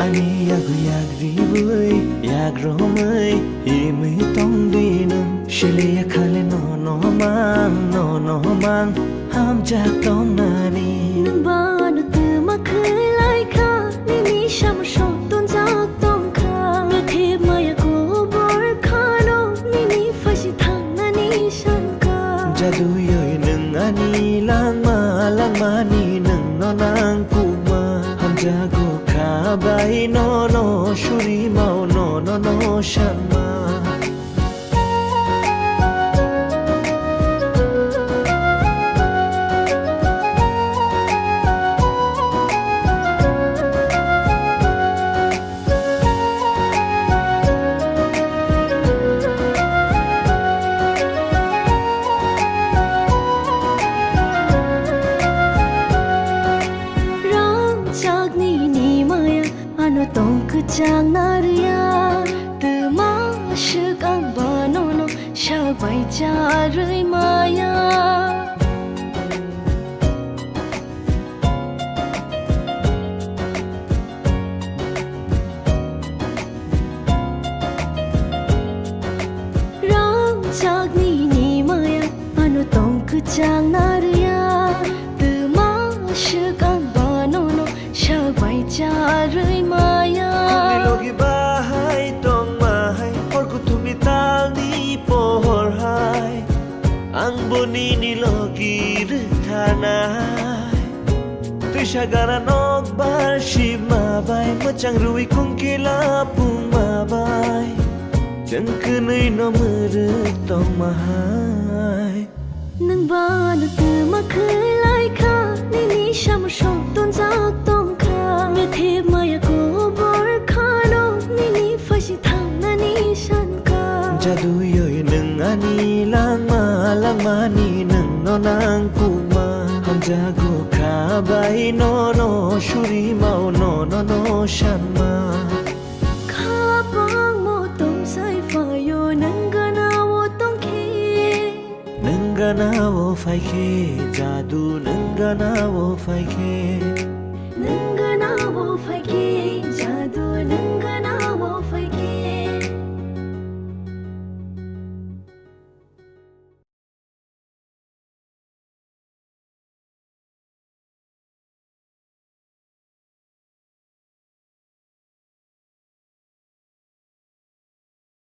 Ani yagu yagribuy yagromay imi tong dinam Shiliya khale no mang ham jak tong nani Nang banu tu makhai lai kha Nini sham shok ton jak tong kha Me thib maya ko bor khano Nini fashi thang nani shan ka Jadu yoy nung ani lang ma ni nung no nang kuma ham jago kha bai no shuri mau no shama Chang naria từ má sức ang ba no sao bay cha rơi maya rang chak ni maya ano tong ku chang naria từ má sức ang ba no sao bay cha rơi maya Logi bahai tong mahai Hor kutumi tal ni pohor hai Ang boni ni logi rithanai Tu shagara nok bar shib mabai Machang rui kung kila pung mabai Chẳng cứ nơi nó mơ rực tong mahai Nang ba na tu makhai lai kha Nini sham shok ton jak tong kha Me thib maya ko bor khano Nini fashi thang nani shan ka Jadu yoy nung ani lang ma ni nung no nang kuma Ham jago kha bai no shuri mau no shama Kha bang mo tong sai fa yo nang gana wo tong ke Nung gana wo phai khe Jadu nung gana wo phai khe